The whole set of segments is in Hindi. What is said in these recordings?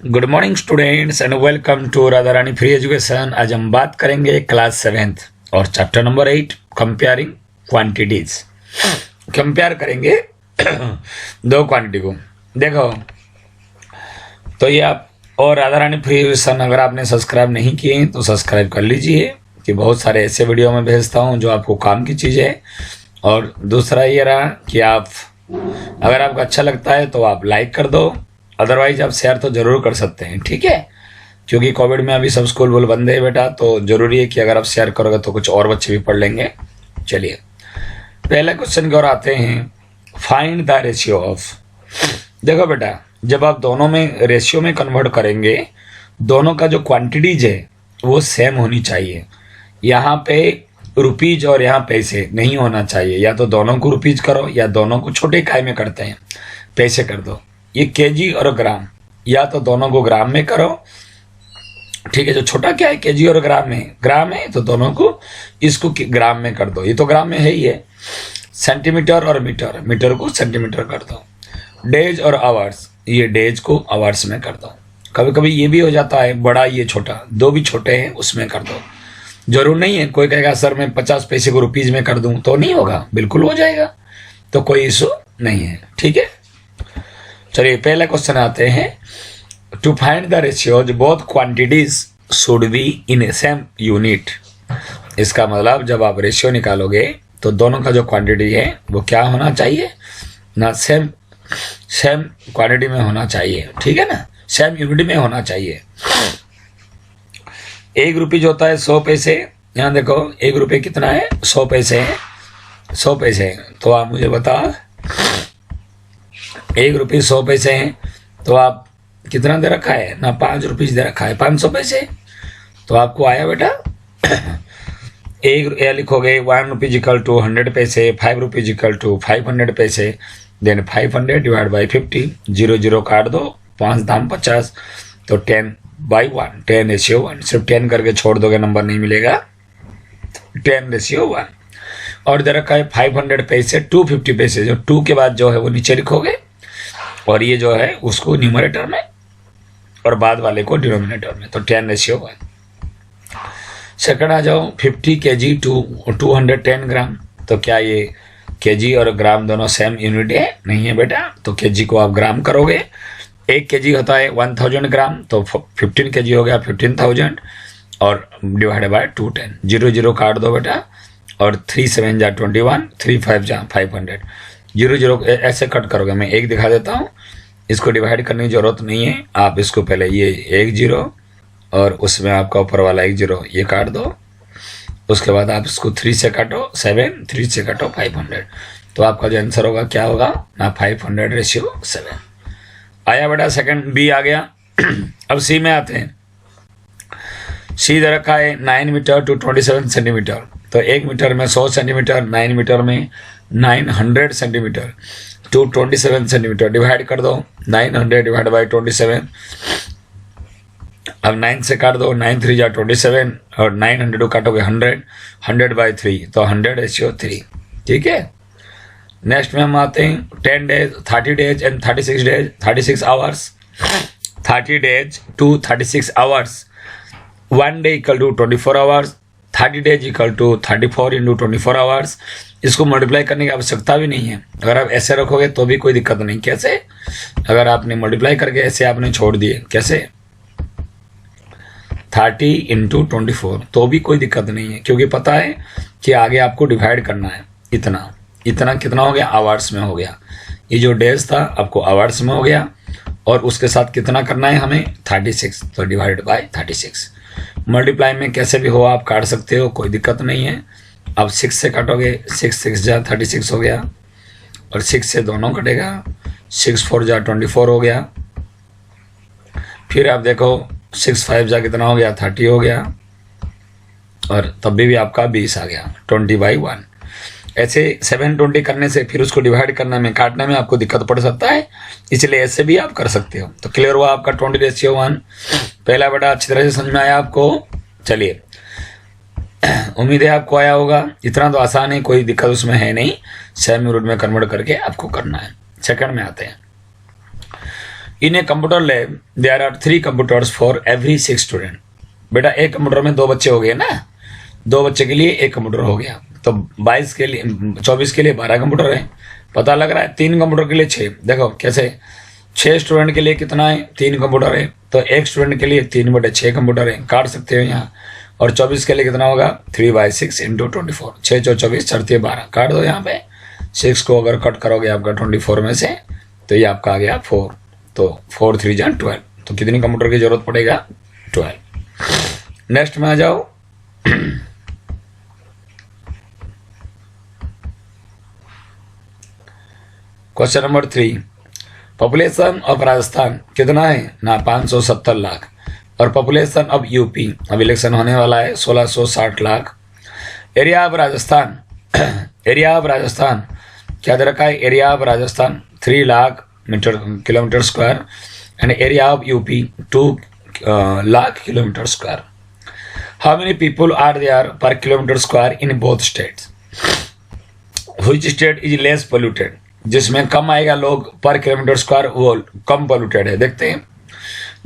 Good morning students and welcome to Radha Rani free education. आज हम बात करेंगे क्लास 7th और chapter number 8 comparing quantities. Compare करेंगे दो क्वांटिटी को। देखो तो ये आप और राधा रानी फ्री एजुकेशन अगर आपने सब्सक्राइब नहीं किए तो सब्सक्राइब कर लीजिए कि बहुत सारे ऐसे वीडियो में भेजता हूँ जो आपको काम की चीज़ है। और दूसरा ये रहा कि आप अगर आपको अच्छा लगता है तो आप लाइक कर दो, अदरवाइज आप शेयर तो जरूर कर सकते हैं, ठीक है। क्योंकि कोविड में अभी सब स्कूल बोल बंद है बेटा, तो जरूरी है कि अगर आप शेयर करोगे तो कुछ और बच्चे भी पढ़ लेंगे। चलिए पहले क्वेश्चन की ओर आते हैं। Find the ratio of. देखो बेटा, जब आप दोनों में रेशियो में कन्वर्ट करेंगे, दोनों का जो क्वांटिटीज है वो सेम होनी चाहिए। यहाँ पे रुपीज और यहाँ पैसे नहीं होना चाहिए। या तो दोनों को रुपीज करो या दोनों को छोटे इकाई में करते हैं पैसे कर दो। ये केजी और ग्राम, या तो दोनों को ग्राम में करो, ठीक है। जो छोटा क्या है केजी और ग्राम में, ग्राम है तो दोनों को इसको ग्राम में कर दो। ये तो ग्राम में है ही है। सेंटीमीटर और मीटर, मीटर को सेंटीमीटर कर दो। डेज और आवर्स, ये डेज को आवर्स में कर दो। कभी कभी ये भी हो जाता है बड़ा ये छोटा, दो भी छोटे हैं उसमें कर दो। जरूर नहीं है कोई कहेगा सर मैं 50 पैसे को रुपीज में कर दूं, तो नहीं होगा, बिल्कुल हो जाएगा, तो कोई इशू नहीं है, ठीक है। चलिए पहले क्वेश्चन आते हैं। To find the ratios both quantities should be in a same unit. इसका मतलब जब आप रेशियो निकालोगे तो दोनों का जो क्वांटिटी है वो क्या होना चाहिए ना, सेम क्वांटिटी में होना चाहिए, ठीक है ना, सेम यूनिट में होना चाहिए। एक रुपये जो होता है 100 पैसे, यहाँ देखो एक रुपये कितना है, 100 पैसे है, 100 पैसे है। तो आप मुझे बताओ एक रुपये 100 पैसे हैं, तो आप कितना दे रखा है ना, 5 रुपये दे रखा है, 500 पैसे। तो आपको आया बेटा एक लिखोगे 1 रुपीज इक्वल टू 100 पैसे, 5 रुपीज इक्वल टू 500 पैसे, देन 500 डिवाइड बाई 50, 0 0 काट दो, 5 दाम 50, तो 10/1, 10:1। सिर्फ 10 करके छोड़ दोगे नंबर नहीं मिलेगा, 10:1। और दे रखा है 500 पैसे, 250 पैसे, जो 2 के बाद जो है वो नीचे लिखोगे और ये जो है उसको न्यूमरेटर में और बाद वाले को डिनोमिनेटर में, तो 10:1। सेकंड आ जाओ 50 kg टू 210 ग्राम। तो क्या ये केजी और ग्राम दोनों सेम यूनिट है? नहीं है बेटा, तो केजी को आप ग्राम करोगे। 1 kg होता है 1000 ग्राम, तो 15 kg हो गया 15,000 और डिवाइड बाय 210, 0 0 काट दो बेटा, और 3 7 जा 21, 3 5 जा 500, 0 0 ऐसे कट करोगे। मैं एक दिखा देता हूँ, इसको डिवाइड करने की जरूरत नहीं है। आप इसको पहले ये 1 0 और उसमें आपका ऊपर वाला 1 0 ये काट दो। उसके बाद आप इसको 3 से काटो 7, 3 से काटो 500, तो आपका जो आंसर होगा क्या होगा ना, 500:7 आया बेटा। सेकंड बी आ गया। अब सी में आते हैं। सी दे रखा है 9 मीटर टू 27 सेंटीमीटर। तो 1 मीटर में 100 सेंटीमीटर, 9 मीटर में 900 सेंटीमीटर टू 27 सेंटीमीटर। डिवाइड कर दो, 900 डिवाइड बाई 27। अब 9 से काट दो, 9 3 जा 27 और 900 को काटोगे 100, 100/3, तो 100:3, ठीक है। नेक्स्ट में हम आते हैं 10 days, 30 days and 36 days, 36 hours, 30 days to 36 hours. 1 day equal to 24 hours, 30 days equal to 34 into 24 hours. इसको मल्टीप्लाई करने की आवश्यकता भी नहीं है। अगर आप ऐसे रखोगे तो भी कोई दिक्कत नहीं। कैसे? अगर आपने मल्टीप्लाई करके ऐसे आपने छोड़ दिए, कैसे 30 इंटू 24, तो भी कोई दिक्कत नहीं है, क्योंकि पता है कि आगे आपको डिवाइड करना है। इतना इतना कितना हो गया, आवर्स में हो गया। ये जो डेज था आपको आवर्स में हो गया, और उसके साथ कितना करना है हमें 36, तो डिवाइड बाय 36। मल्टीप्लाई में कैसे भी हो आप काट सकते हो, कोई दिक्कत नहीं है। अब 6 से काटोगे, 6 6 जा 36 हो गया, और 6 से दोनों कटेगा, 6 4 जा 24 हो गया। फिर आप देखो 6 5 जा कितना हो गया, 30 हो गया, और तब भी आपका 20 आ गया, 20/1। ऐसे 720 करने से फिर उसको डिवाइड करने में, काटने में आपको दिक्कत पड़ सकता है, इसलिए ऐसे भी आप कर सकते हो। तो क्लियर हुआ आपका 20:1। पहला बेटा अच्छी तरह से समझ में आया आपको। चलिए उम्मीद है आपको आया होगा। इतना तो आसान है, कोई दिक्कत उसमें है नहीं। सेम यूनिट में कन्वर्ट करके आपको करना है। सेकंड में आते हैं। In a computer lab there are 3 computers for every 6 student. बेटा एक कंप्यूटर में 2 बच्चे हो गए ना, 2 बच्चे के लिए एक कंप्यूटर हो गया, तो 22 के लिए 24 के लिए 12 कंप्यूटर है। पता लग रहा है 3 कंप्यूटर के लिए 6। देखो कैसे, 6 स्टूडेंट के लिए कितना है, 3 कंप्यूटर है, तो एक स्टूडेंट के लिए 3/6 कंप्यूटर है, काट सकते हो यहाँ। और 24 के लिए कितना होगा, 3/6 × 24, 6 × 24 चढ़ती 12, काट दो यहाँ पे। 6 को अगर कट करोगे आपका 24 में से, तो ये आपका आ गया 4, तो 4 3 जा 12, तो कितनी कंप्यूटर की जरूरत पड़ेगा, 12। नेक्स्ट में आ जाओ। Question number 3, population of Rajasthan कितना है ना, 570 लाख। और पॉपुलेशन ऑफ यूपी, अब इलेक्शन होने वाला है, 1660 lakh. Area of Rajasthan, area of Rajasthan क्या दे रखा है, area of Rajasthan 3 lakh kilometre square and area of UP 2 lakh kilometre square. How many people are there per kilometre square in both states. Which state is less polluted, जिसमें कम आएगा लोग पर किलोमीटर स्क्वायर वो कम पोल्यूटेड है। देखते हैं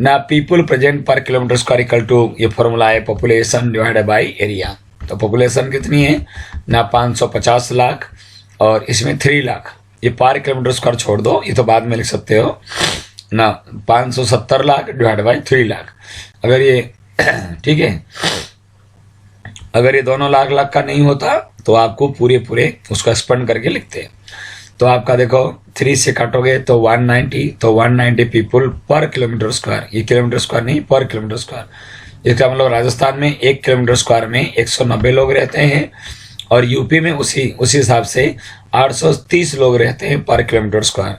ना, पीपल प्रेजेंट पर किलोमीटर स्क्वायर इक्वल टू, ये फॉर्मूला है पॉपुलेशन डिवाइडेड बाय एरिया। तो पॉपुलेशन कितनी है ना, 550 लाख, और इसमें 3 लाख, ये पर किलोमीटर स्क्वायर छोड़ दो, ये तो बाद में लिख सकते हो ना, 570 लाख डिवाइड बाय 3 लाख। अगर ये ठीक है, अगर ये दोनों लाख लाख का नहीं होता तो आपको पूरे उसका स्पेंड करके लिखते हैं। तो आपका देखो 3 से काटोगे तो 190, तो 190 पीपल पर किलोमीटर स्क्वायर, ये किलोमीटर स्क्वायर नहीं, पर किलोमीटर स्क्वायर। इसका मतलब राजस्थान में 1 किलोमीटर स्क्वायर में 190 लोग रहते हैं, और यूपी में उसी हिसाब से 830 लोग रहते हैं पर किलोमीटर स्क्वायर।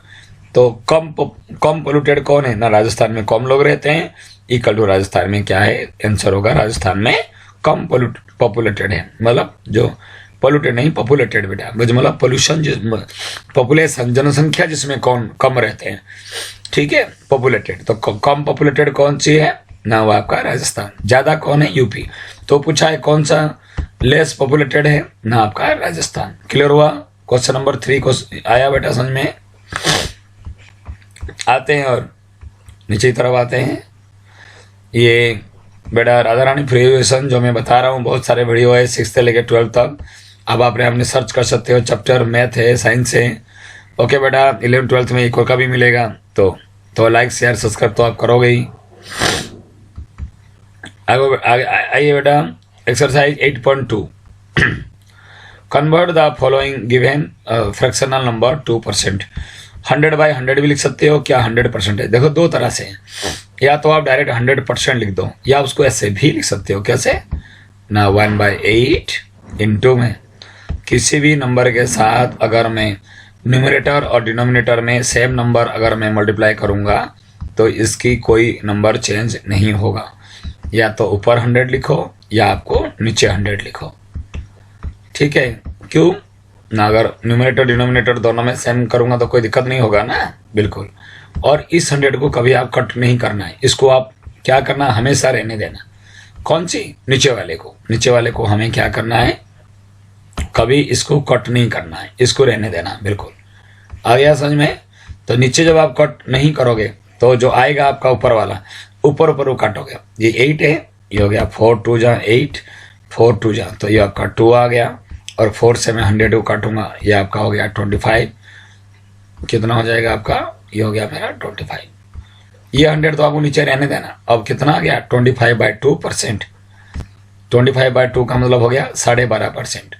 तो कम पोल्यूटेड कौन है ना, राजस्थान में कम लोग रहते हैं, इक्वल टू राजस्थान में क्या है, आंसर होगा राजस्थान में कम पॉपुलेटेड है। मतलब जो पोल्यूटेड नहीं, पॉपुलेटेड बेटा, मतलब पोल्यूशन, पॉपुलेशन जनसंख्या जिसमें कौन कम रहते हैं, ठीक है, पॉपुलेटेड। तो कम पॉपुलेटेड कौन सी है ना, वो आपका राजस्थान। ज्यादा कौन है, यूपी। तो पूछा है कौन सा लेस पॉपुलेटेड है ना, आपका राजस्थान। क्लियर हुआ। क्वेश्चन नंबर 3 को आया बेटा समझ में। आते हैं और नीचे की तरफ आते हैं। ये बेटा राधा रानी फ्री एजुकेशन जो मैं बता रहा हूँ, बहुत सारे वीडियो है 6 से लेकर 12 तक। अब आप अपने सर्च कर सकते हो, चैप्टर मैथ है, साइंस है। ओके बेटा, 11 12 में इको का भी मिलेगा, तो लाइक शेयर सब्सक्राइब तो आप करोगे ही। आइए बेटा, exercise 8.2, convert the following given fractional number 2%। 100/100 भी लिख सकते हो, क्या 100% है। देखो 2 तरह से, या तो आप डायरेक्ट 100% लिख दो, या उसको ऐसे भी लिख सकते हो। कैसे ना, 1/8 इंटू में किसी भी नंबर के साथ अगर मैं न्यूमरेटर और डिनोमिनेटर में सेम नंबर अगर मैं मल्टीप्लाई करूंगा तो इसकी कोई नंबर चेंज नहीं होगा। या तो ऊपर 100 लिखो या आपको नीचे 100 लिखो, ठीक है। क्यों ना, अगर न्यूमरेटर डिनोमिनेटर दोनों में सेम करूंगा तो कोई दिक्कत नहीं होगा ना, बिल्कुल। और इस 100 को कभी आप कट नहीं करना है, इसको आप क्या करना, हमेशा रहने देना। कौन सी, नीचे वाले को हमें क्या करना है, कभी इसको कट नहीं करना है, इसको रहने देना, बिल्कुल। आ गया समझ में। तो नीचे जब आप कट नहीं करोगे तो जो आएगा आपका ऊपर वाला, ऊपर वो काटोगे। ये 8 है, ये हो गया 4 2 जा 8, 4 2 जा, तो ये आपका 2 आ गया। और 4 से मैं 100 को काटूंगा, ये आपका हो गया 25। कितना हो जाएगा आपका, ये हो गया मेरा 25। ये 100 तो आपको नीचे रहने देना। अब कितना आ गया, 25/2%। 25/2 का मतलब हो गया 12.5%,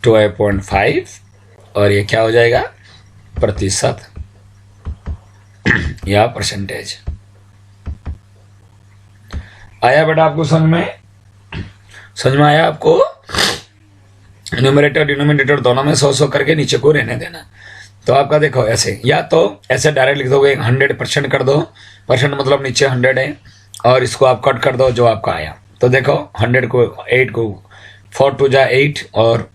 12.5। और ये क्या हो जाएगा, प्रतिशत या परसेंटेज। आया बेटा आपको समझ में आया आपको। न्यूमरेटर डिनोमिनेटर दोनों में 100 करके नीचे को रहने देना। तो आपका देखो ऐसे, या तो ऐसे डायरेक्ट लिख दोगे 100% कर दो, परसेंट मतलब नीचे 100 है, और इसको आप कट कर दो जो आपका आया। तो देखो 100 को 8 को 4 2 जा 8, और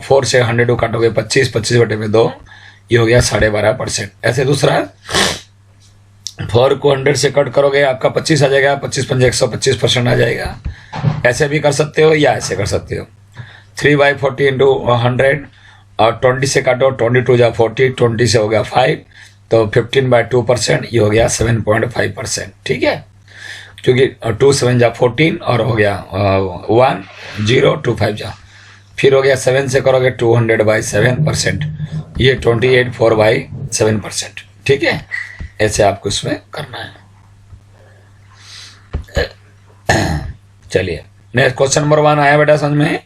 4 से 100 को काटोगे 25/2, ये हो गया 12.5%। ऐसे दूसरा 4 को 100 से कट करोगे आपका 25 आ जाएगा, 25 5 125% आ जाएगा। ऐसे भी कर सकते हो या ऐसे कर सकते हो, 3/40 × 100, और 20 से काटो, 22 जा 40, 20 से हो गया 5, तो 15/2%, ये हो गया 7.5%। ठीक है, क्योंकि 2 7 जा 14 और हो गया 1 0 2 5 जा, फिर हो गया 7 से करोगे 200/7%, ये 28/4/7%। ठीक है, ऐसे आपको इसमें करना है। चलिए नेक्स्ट क्वेश्चन नंबर 1 आया बेटा समझ में।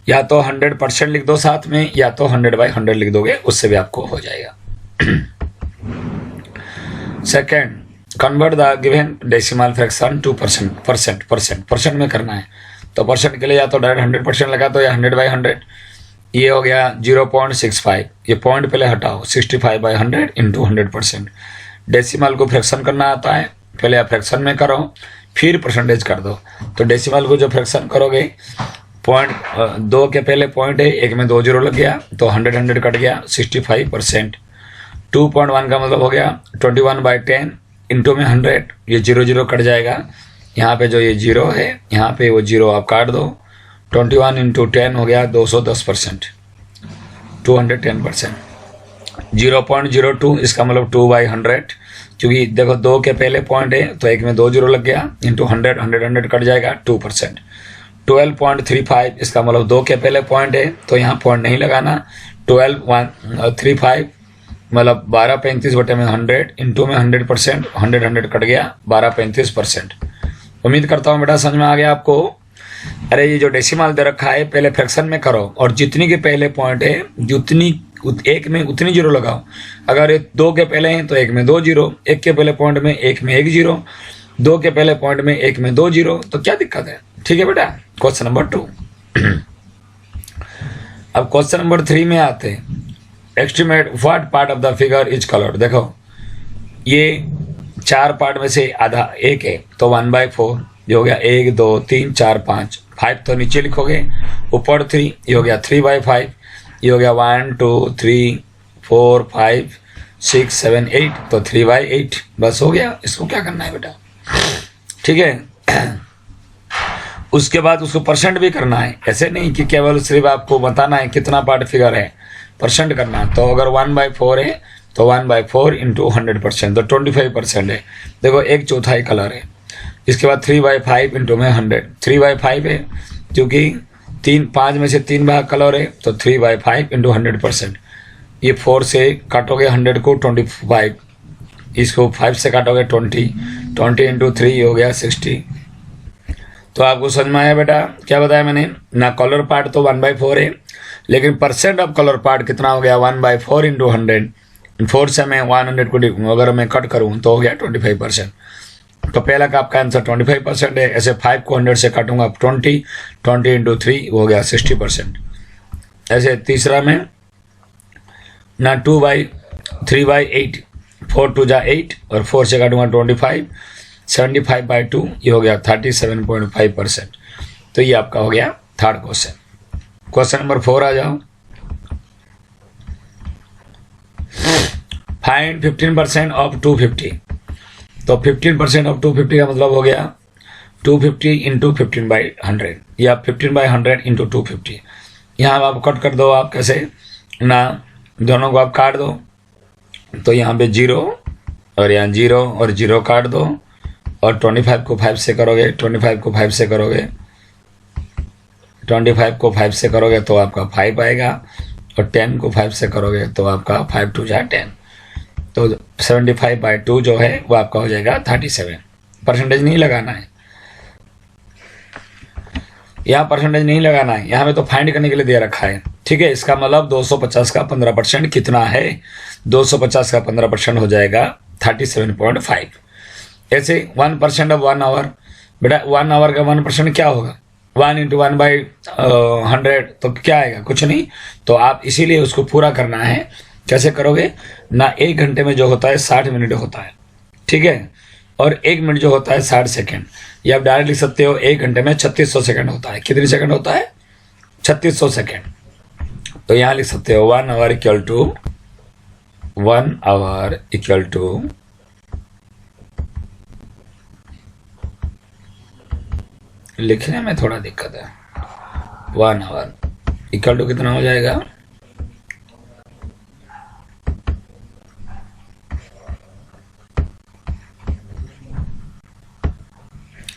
या तो 100% लिख दो साथ में, या तो 100/100 लिख दोगे, उससे भी आपको हो जाएगा। Second, convert the given decimal fraction two percent में करना है। तो परसेंट के लिए या तो डायरेक्ट 100% लगा दो या 100/100। ये हो गया 0.65, ये पॉइंट पहले हटाओ, 65/100 इंटू 100%। डेसिमल को फ्रैक्शन करना आता है, पहले आप फ्रैक्शन में करो फिर परसेंटेज कर दो। तो डेसिमल को जो फ्रैक्शन करोगे, पॉइंट 2 के पहले पॉइंट है, एक में 2 0 लग गया, तो 100 कट गया, 65%। 2.1 का मतलब हो गया 21/10 इंटू में 100, ये 0 0 कट जाएगा। यहाँ पे जो ये 0 है, यहाँ पे वो 0 आप काट दो। 21 इंटू 10 हो गया 210%, 210%। 0.02 इसका मतलब 2/100, क्योंकि देखो 2 के पहले पॉइंट है, तो एक में 2 0 लग गया, इंटू 100 कट जाएगा, 2%। 12.35 इसका मतलब 2 के पहले पॉइंट है, तो यहाँ पॉइंट नहीं लगाना। 12.35 मतलब 12.35/100 इंटू में 100%, 100 कट गया, 12.35%। उम्मीद करता हूँ बेटा समझ में आ गया आपको। अरे ये जो डेसिमल दे रखा है, पहले फ्रैक्शन में करो और जितनी के पहले पॉइंट है, जितनी एक में उतनी 0 लगाओ। अगर ये 2 के पहले हैं तो एक में 2 0, एक के पहले पॉइंट में एक में 1 0, 2 के पहले पॉइंट में एक में 2 0, तो क्या दिक्कत है। ठीक है बेटा। Question number 2। अब क्वेश्चन नंबर 3 में आते हैं। Estimate what part of the figure is coloured. देखो ये 4 पार्ट में से आधा एक है, तो 1/4 ये हो गया 1 2 3 4 5। 5 तो नीचे लिखोगे, ऊपर 3, ये हो गया 3/5, ये हो गया 1 2 3 4 5 6 7 8, तो 3/8 बस हो गया। इसको क्या करना है बेटा, ठीक है। उसके बाद उसको परसेंट भी करना है, ऐसे नहीं कि केवल सिर्फ आपको बताना है कितना पार्ट फिगर है, परसेंट करना है। तो अगर 1/4 है तो 1/4 इंटू 100%, तो 25% है। देखो 1/4 कलर है। इसके बाद 3/5 इंटू में 100, 3/5 है, क्योंकि 5 में से 3 भाग कलर है, तो 3/5 इंटू 100%। ये 4 से काटोगे 100 को 25, इसको 5 से काटोगे 20 इंटू 3 हो गया 60। तो आपको समझ में आया बेटा क्या बताया मैंने ना। कलर पार्ट तो 1/4 है, लेकिन परसेंट ऑफ कलर पार्ट कितना हो गया 1/4 इंटू 100। 4 से मैं 100 को अगर मैं कट करूँ तो हो गया 25%। तो पहला का आपका आंसर 25% है। ऐसे 5 को 100 से काटूंगा 20 इंटू 3 हो गया 60%। ऐसे तीसरा में ना 3/8, 4 2 जा 8 और 4 से काटूंगा 25, 75/2 ये हो गया 37.5%। तो ये आपका हो गया थर्ड क्वेश्चन। क्वेश्चन नंबर 4 आ जाओ। Find 15% of 250। तो 15% ऑफ 250 का मतलब हो गया 250 इंटू 15/100 या 15/100 इंटू 250। यहाँ आप कट कर दो, आप कैसे ना, दोनों को आप काट दो। तो यहाँ पे 0 और यहाँ 0 और 0 काट दो, और 25 को 5 से करोगे, 25 को 5 से करोगे, 25 को 5 से करोगे तो आपका 5 आएगा, और 10 को 5 से करोगे तो आपका 5 2 जा 10। तो 75/2 जो है वो आपका हो जाएगा 37। परसेंटेज नहीं लगाना है, यहाँ परसेंटेज नहीं लगाना है, यहाँ पे तो फाइंड करने के लिए दे रखा है। ठीक है, इसका मतलब 250 का 15% कितना है, 250 का 15% हो जाएगा 37.5। ऐसे 1% ऑफ 1 आवर, बेटा 1 आवर का 1% क्या होगा, 1 इंटू 1/100, तो क्या आएगा, कुछ नहीं। तो आप इसीलिए उसको पूरा करना है। कैसे करोगे ना, 1 घंटे में जो होता है 60 मिनट होता है, ठीक है, और 1 मिनट जो होता है 60 सेकेंड। ये आप डायरेक्ट लिख सकते हो, 1 घंटे में 3600 सेकेंड होता है। कितनी सेकेंड होता है, 3600 सेकेंड। तो यहाँ लिख सकते हो 1 आवर इक्वल टू लिखने में थोड़ा दिक्कत है। 1 आवर इक्वल टू कितना हो जाएगा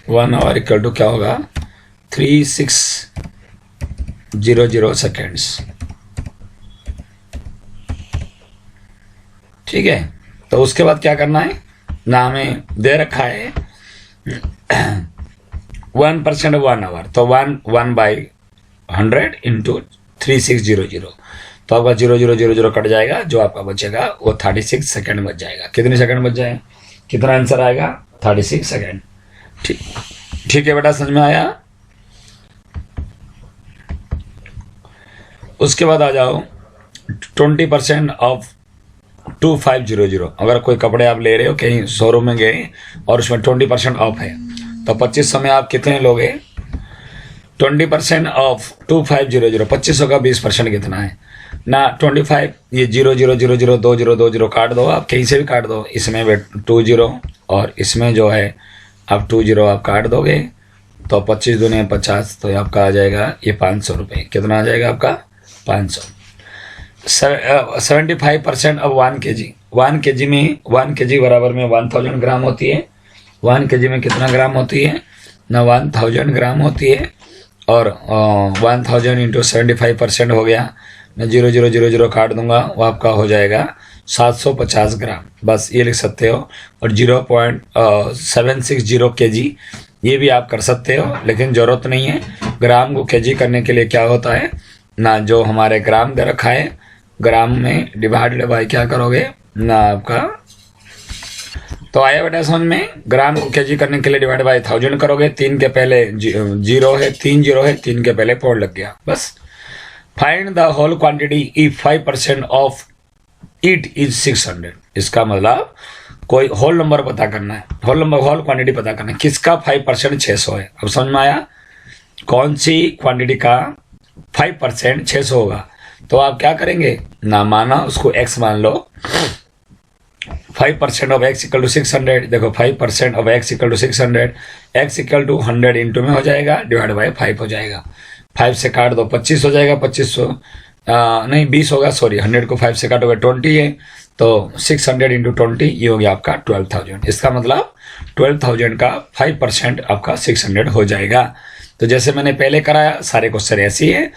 1 आवर इक्वल टू क्या होगा 3600 सेकेंड्स। ठीक है, तो उसके बाद क्या करना है ना, हमें दे रखा है 1% 1 आवर, तो 1/100 इंटू 3600, तो आपका 0000 कट जाएगा, जो आपका बचेगा वो 36 सेकेंड बच जाएगा। कितने सेकंड बच जाए, कितना आंसर आएगा 36 सेकेंड। ठीक है बेटा, समझ में आया। उसके बाद आ जाओ 20% ऑफ 2500। अगर कोई कपड़े आप ले रहे हो कहीं शोरूम में गए और उसमें 20% ऑफ है, तो 2500 में आप कितने लोगे, 20% ऑफ 2500, 2500 का 20% कितना है ना 25, ये 00002020 काट दो, आप कहीं से भी काट दो, इसमें 20 और इसमें जो है आप 20 आप काट दोगे, तो 25 दूनी 50, तो आपका आ जाएगा ये 500 रुपये। कितना आ जाएगा आपका 500। 75% ऑफ 1 kg, 1 kg में 1 kg बराबर में 1000 ग्राम होती है। 1 kg में कितना ग्राम होती है ना 1000 ग्राम होती है, और 1000 इंटू 75% हो गया, मैं 0000 काट दूंगा, वो आपका हो जाएगा 750 ग्राम, बस ये लिख सकते हो। और 0.760 kg ये भी आप कर सकते हो, लेकिन ज़रूरत नहीं है। ग्राम को kg करने के लिए क्या होता है ना, जो हमारे ग्राम दे रखा है, ग्राम में डिवाइडेड बाय क्या करोगे ना आपका, तो आया बेटा समझ में। ग्राम को kg करने के लिए डिवाइड बाय 1000 करोगे, 3 के पहले 0 है, 3 0 है, 3 के पहले 4 लग गया, बस। Find the whole quantity if 5% of it is 600। इसका मतलब कोई होल नंबर पता करना है, होल क्वांटिटी पता करना है, किसका 5% 600 है। अब समझ में आया, कौन सी क्वांटिटी का 5% 600 होगा, तो आप क्या करेंगे ना, माना उसको x मान लो, 5% ऑफ x इक्वल टू 600, देखो 5% of x equal to 600, x equal to 100 into में हो जाएगा, डिवाइड बाय 5 हो जाएगा, 5 से काट दो 25 हो जाएगा, 2500 नहीं 20 होगा, सॉरी 100 को 5 से काटोगे 20 है, तो 600 इंटू 20 ये हो गया आपका 12,000। इसका मतलब 12,000 का 5% आपका 600 हो जाएगा। तो जैसे मैंने पहले कराया, सारे क्वेश्चन ऐसे ही है।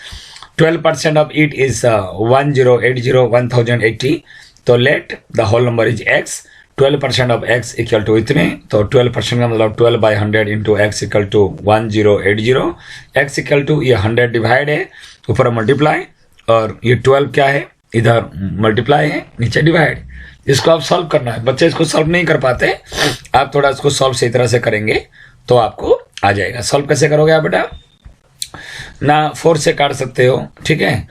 12% ऑफ इट इज 1080 तो let the whole number is x, 12% of x equal to इतने, तो 12% का मतलब 12/100 into x equal to 1080, x equal to ये 100 डिवाइड है, ऊपर मल्टीप्लाई, और ये 12 क्या है, इधर मल्टीप्लाई है, नीचे डिवाइड। इसको आप सॉल्व करना है, बच्चे इसको सॉल्व नहीं कर पाते, आप थोड़ा इसको सॉल्व सही तरह से करेंगे तो आपको आ जाएगा। सॉल्व कैसे करोगे आप बेटा ना, 4 से काट सकते हो, ठीक है,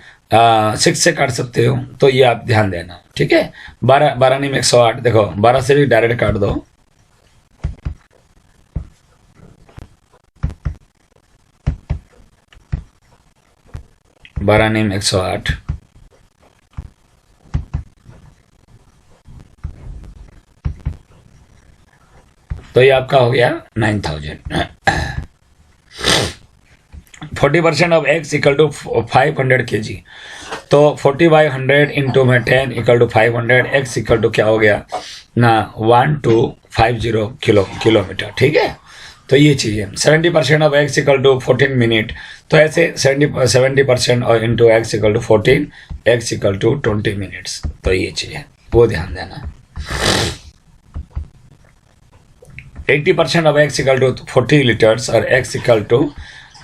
6 से काट सकते हो, तो ये आप ध्यान देना, ठीक है। 12 नहीं में 108, देखो 12 से भी डायरेक्ट काट दो, बारह नहीं में 108, तो ये आपका हो गया 9000। 40% of x equal to 500 kg, तो 40/100 इंटू में 10 equal to 500, x equal to क्या हो गया ना 1250 किलोमीटर, ठीक है। तो ये चीज़ है। 70% of x equal to 14 minute, तो ऐसे 70% और into x equal to 14, x equal टू 20 मिनट्स, तो ये चीज़ है, वो ध्यान देना। 80% of x equal to 40 litres और x equal to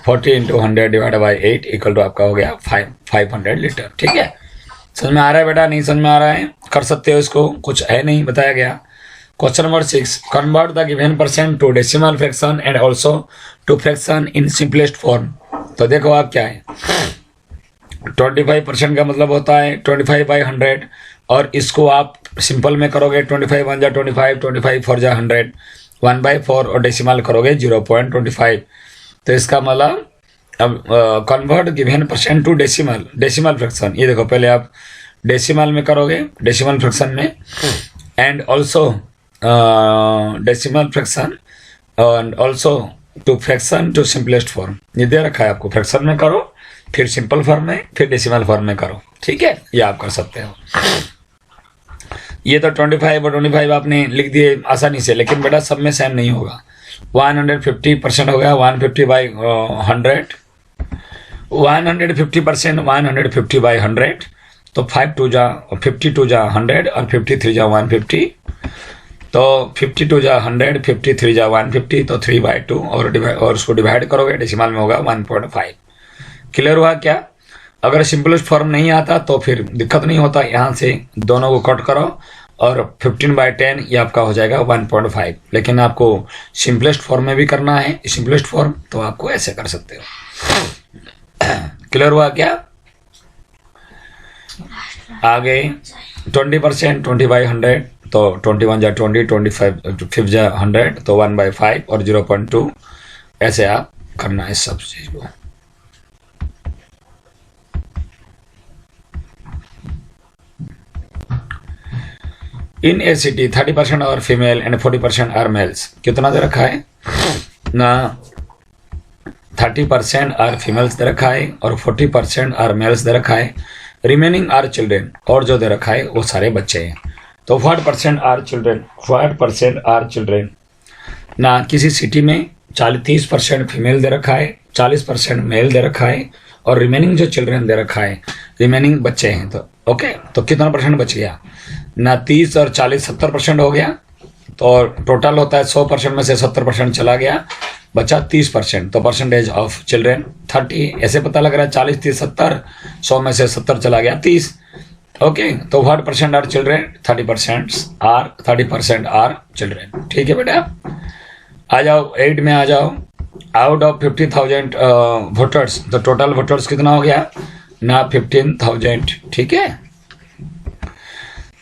40 into 100 divide by 8 equal to आपका हो गया 500 लीटर, ठीक है। समझ में आ रहा है बेटा, नहीं समझ में आ रहा है, कर सकते हो इसको, कुछ है नहीं बताया गया। Question number 6, convert the given percent to decimal fraction and also to fraction in simplest form. तो देखो आप क्या है, 25% का मतलब होता है 25/100, और इसको आप सिंपल में करोगे 25 1 जा 25, 25 4 जा 100, 1/4 और डेसिमल करोगे 0.25। तो इसका मतलब अब convert given percent to decimal fraction, ये देखो पहले आप डेसिमल में करोगे, डेसिमल फ्रैक्शन में, and also decimal fraction and also to fraction to simplest form, ये दे रखा है आपको, फ्रैक्शन में करो, फिर सिंपल फॉर्म में, फिर डेसिमल फॉर्म में करो, ठीक है, ये आप कर सकते हो। ये तो 25 और 25 आपने लिख दिए आसानी से, लेकिन बेटा सब में सेम नहीं होगा। 150% हो गया 150 बाई 100, 150%, 150 बाई 100, तो 5 जा 52 जा 100 और 53 जा 150, तो 52 जा 100, 53 जा 150, तो 3/2 और उसको डिवाइड करोगे डेसिमल में होगा 1.5। क्लियर हुआ क्या? अगर सिंपलेस्ट फॉर्म नहीं आता तो फिर दिक्कत नहीं होता, यहाँ से दोनों को कट करो और 15/10 ये आपका हो जाएगा 1.5। लेकिन आपको सिंपलेस्ट फॉर्म में भी करना है सिंपलेस्ट फॉर्म, तो आपको ऐसे कर सकते हो। क्लियर हुआ क्या? आगे 20%, 20/100, तो 21 जा 20, 25 जा 100, तो 1/5 और 0.2, ऐसे आप करना है सब चीज को। In a city 30% are female and 40% are males. कितना दे रखा है ना? 30% आर फीमेल्स दे रखा है और 40% आर मेल्स दे रखा है। रिमेनिंग आर चिल्ड्रेन, और जो दे रखा है वो सारे बच्चे हैं। तो 40% आर चिल्ड्रेन, 40% आर चिल्ड्रेन ना। किसी सिटी में 30% फीमेल दे रखा है, 40% मेल दे रखा है और रिमेनिंग जो चिल्ड्रेन दे रखा है, रिमेनिंग बच्चे हैं। तो ओके, तो कितना परसेंट बच गया ना? 30 और 40 70% हो गया, तो टोटल होता है 100% में से 70% चला गया, बचा 30%। तो परसेंटेज ऑफ चिल्ड्रेन 30, ऐसे पता लग रहा है 40 30 70, 100 में से 70 चला गया 30। ओके, तो 40% आर चिल्ड्रेन, 30% आर चिल्ड्रेन। ठीक है बेटा, आ जाओ 8 में आ जाओ। आउट ऑफ 50,000 वोटर्स, तो टोटल वोटर्स कितना हो गया ना? 15,000। ठीक है,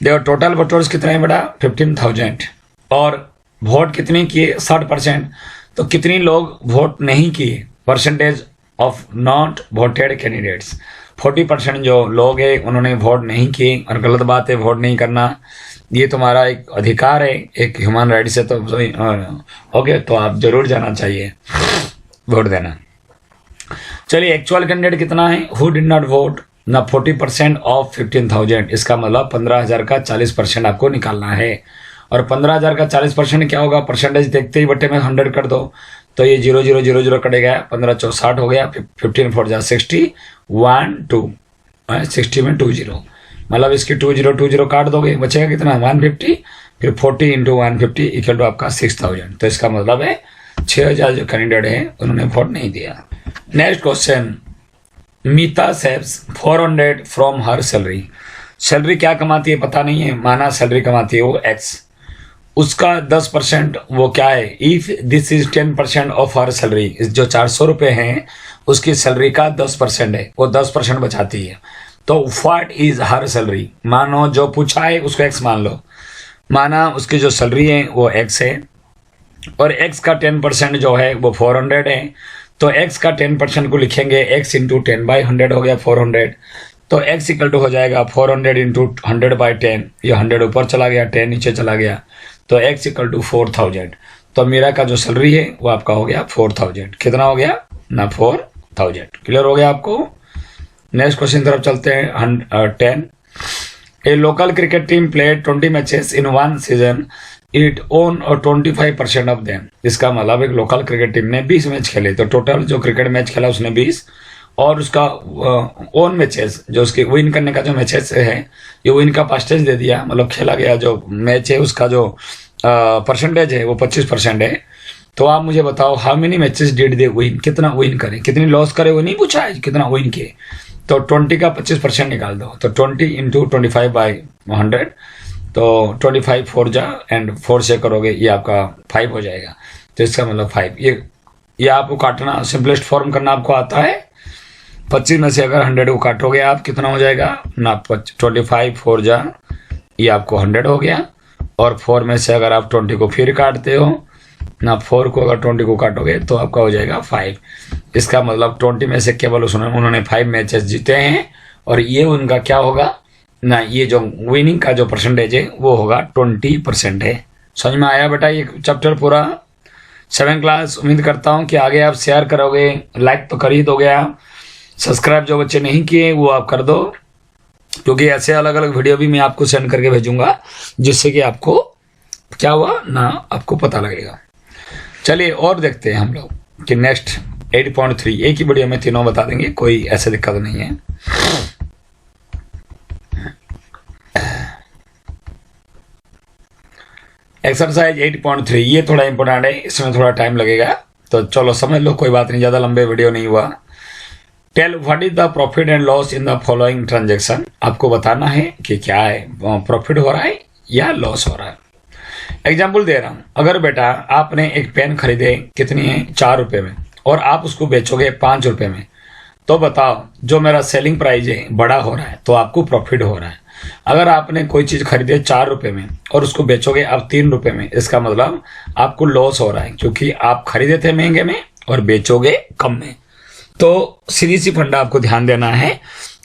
देखो टोटल वोटर्स कितने हैं बेटा? 15,000। और वोट कितने किए? 60%। तो कितने लोग वोट नहीं किए? Percentage of not voted candidates, 40% जो लोग हैं उन्होंने वोट नहीं किए। और गलत बात है, वोट नहीं करना ये तुम्हारा एक अधिकार है, एक ह्यूमन राइट्स है। तो ओके, तो आप जरूर जाना चाहिए वोट देना। चलिए, एक्चुअल कैंडिडेट कितना है? हु डिड नॉट वोट ना? 40% ऑफ 15,000, इसका मतलब 15,000 का 40% आपको निकालना है। और 15,000 का 40% क्या होगा? परसेंटेज देखते ही बट्टे में 100 कर दो, तो ये 0 0 0 0 कटेगा, 15 4 60 हो गया, 15 4 जा 60, 1 2 60 में 2 0, मतलब इसकी 2 0 2 0 काट दोगे, बचेगा कितना? 150, फिर 40 इंटू 150 इक्वल टू आपका 6,000। तो इसका मतलब है 6,000 जो कैंडिडेट है उन्होंने वोट नहीं दिया। Next question, Meeta saves 400 from her salary. Salary क्या कमाती है पता नहीं है, माना सैलरी कमाती है वो X, उसका 10% वो क्या है? If this is 10% of her salary, जो 400 रुपये हैं उसकी सैलरी का 10% है, वो 10% बचाती है। तो व्हाट इज हर सैलरी? मानो जो पूछा है उसको X मान लो, माना उसकी जो सैलरी है वो X है और X का 10% जो है वो 400 है। तो X का 10% को लिखेंगे X इंटू 10/100 हो गया 400, तो X इक्वल टू हो जाएगा 400 इंटू 100/10, ये 100 ऊपर चला गया, 10 नीचे चला गया, तो X इक्वल टू 4,000। तो मेरा का जो सैलरी है वो आपका हो गया 4,000। कितना हो गया ना? 4,000। क्लियर हो गया आपको? नेक्स्ट क्वेश्चन तरफ चलते हैं। 10, ए local cricket team played 20 matches in one season, it own 25% of them. इसका मतलब एक लोकल क्रिकेट टीम ने 20 मैच खेले, तो टोटल जो क्रिकेट मैच खेला उसने 20, और उसका ओन मैचेस जो उसके विन करने का जो मैचेस है ये विन का परसेंटेज दे दिया, मतलब खेला गया जो मैच है उसका जो परसेंटेज है वो 25% है। तो आप मुझे बताओ how many matches did they win, कितना विन करे, कितनी लॉस करे, वो नहीं पूछा है, कितना विन किए। तो 20 का 25% निकाल दो, तो 20 इंटू 25/100, तो 25 4 जा एंड 4 से करोगे ये आपका 5 हो जाएगा। तो इसका मतलब 5, ये आपको काटना सिंपलेस्ट फॉर्म करना आपको आता है। 25 में से अगर 100 को काटोगे आप कितना हो जाएगा ना? 25 4 जा ये आपको 100 हो गया, और 4 में से अगर आप 20 को फिर काटते हो ना, 4 को अगर 20 को काटोगे तो आपका हो जाएगा 5। इसका मतलब 20 में से केवल उन्होंने 5 मैचेस जीते हैं, और ये उनका क्या होगा ना? ये जो विनिंग का जो परसेंटेज है वो होगा 20% है। समझ में आया बेटा ये चैप्टर पूरा 7 क्लास? उम्मीद करता हूँ कि आगे आप शेयर करोगे, लाइक तो कर ही दोगे आप, सब्सक्राइब जो बच्चे नहीं किए वो आप कर दो, क्योंकि ऐसे अलग अलग वीडियो भी मैं आपको सेंड करके भेजूंगा जिससे कि आपको क्या हुआ ना, आपको पता लगेगा। चलिए और देखते हैं हम लोग कि नेक्स्ट 8.3 एक ही वीडियो में तीनों बता देंगे, कोई ऐसे दिक्कत नहीं है। एक्सरसाइज 8.3 ये थोड़ा इंपॉर्टेंट है, इसमें थोड़ा टाइम लगेगा, तो चलो समझ लो, कोई बात नहीं, ज़्यादा लंबे वीडियो नहीं हुआ। Tell what is the profit and loss in the following transaction. आपको बताना है कि क्या है, प्रॉफिट हो रहा है या लॉस हो रहा है। एग्जाम्पल दे रहा हूं, अगर बेटा आपने एक पेन खरीदे, कितनी है 4 रुपए में, और आप उसको बेचोगे 5 रुपए में, तो बताओ जो मेरा सेलिंग प्राइस है बड़ा हो रहा है तो आपको प्रॉफिट हो रहा है। अगर आपने कोई चीज खरीदे 4 रुपए में और उसको बेचोगे आप 3 रुपए में, इसका मतलब आपको लॉस हो रहा है, क्योंकि आप खरीदे थे महंगे में और बेचोगे कम में। तो सीधी सी फंडा आपको ध्यान देना है,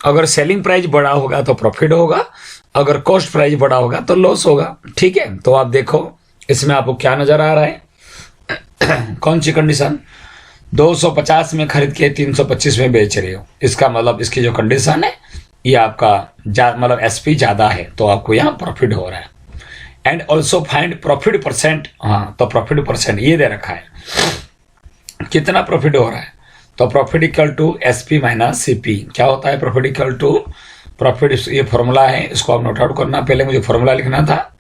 अगर सेलिंग प्राइस बड़ा होगा तो प्रॉफिट होगा, अगर कॉस्ट प्राइस बड़ा होगा तो लॉस होगा। ठीक है, तो आप देखो इसमें आपको क्या नजर आ रहा है। कौन सी कंडीशन, 250 में खरीद के 325 में बेच रहे हो, इसका मतलब इसकी जो कंडीशन है ये आपका मतलब एसपी ज्यादा है, तो आपको यहाँ प्रॉफिट हो रहा है। And also find profit percent, हाँ तो प्रॉफिट परसेंट ये दे रखा है, कितना प्रॉफिट हो रहा है, तो profit equal to SP minus CP. क्या होता है प्रॉफिट इक्वल टू प्रॉफिट, ये फॉर्मूला है, इसको आप नोट आउट करना, पहले मुझे फॉर्मूला लिखना था,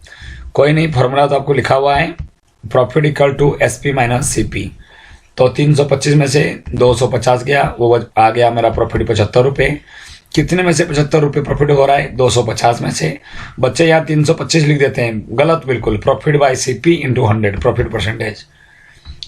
कोई नहीं, फॉर्मूला तो आपको लिखा हुआ है, profit equal to SP minus CP. तो 325 में से 250 गया, वो आ गया मेरा प्रॉफिट 75 रुपये। कितने में से 75 रुपये प्रॉफिट हो रहा है, 250 में से। बच्चे यहाँ 325 लिख देते हैं, गलत बिल्कुल, profit by CP into 100, profit percentage.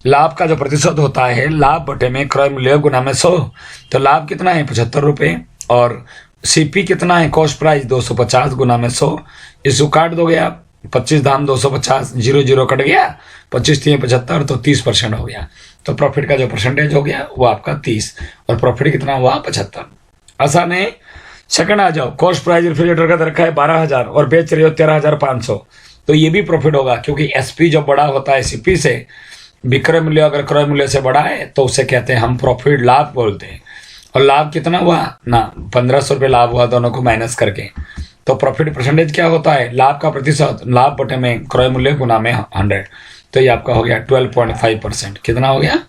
लाभ का जो प्रतिशत होता है, लाभ बटे में क्रय मूल्य गुना में 100, तो लाभ कितना है 75 रुपये, और सीपी कितना है कॉस्ट प्राइस 250 गुना में 100, इसको काट दोगे आप, 25 धाम 250, 0 0 कट गया, 25 3 75, तो 30% हो गया। तो प्रॉफिट का जो परसेंटेज हो गया वो आपका 30, और प्रॉफिट कितना हुआ 75। आसान है। सेकंड आ जाओ, कॉस्ट प्राइस रेफ्रिजरेटर का रखा है 12,000 और बेच रहे हो 13,500, तो ये भी प्रॉफिट होगा, क्योंकि एसपी जो बड़ा होता है सीपी से, विक्रय मूल्य अगर क्रय मूल्य से बड़ा है तो उसे कहते हैं हम प्रॉफिट, लाभ बोलते हैं। और लाभ कितना हुआ ना, 1500 रुपये लाभ हुआ दोनों को माइनस करके। तो प्रॉफिट परसेंटेज क्या होता है, लाभ का प्रतिशत, लाभ बटे में क्रय मूल्य गुना में 100, तो ये आपका हो गया 12.5%। कितना हो गया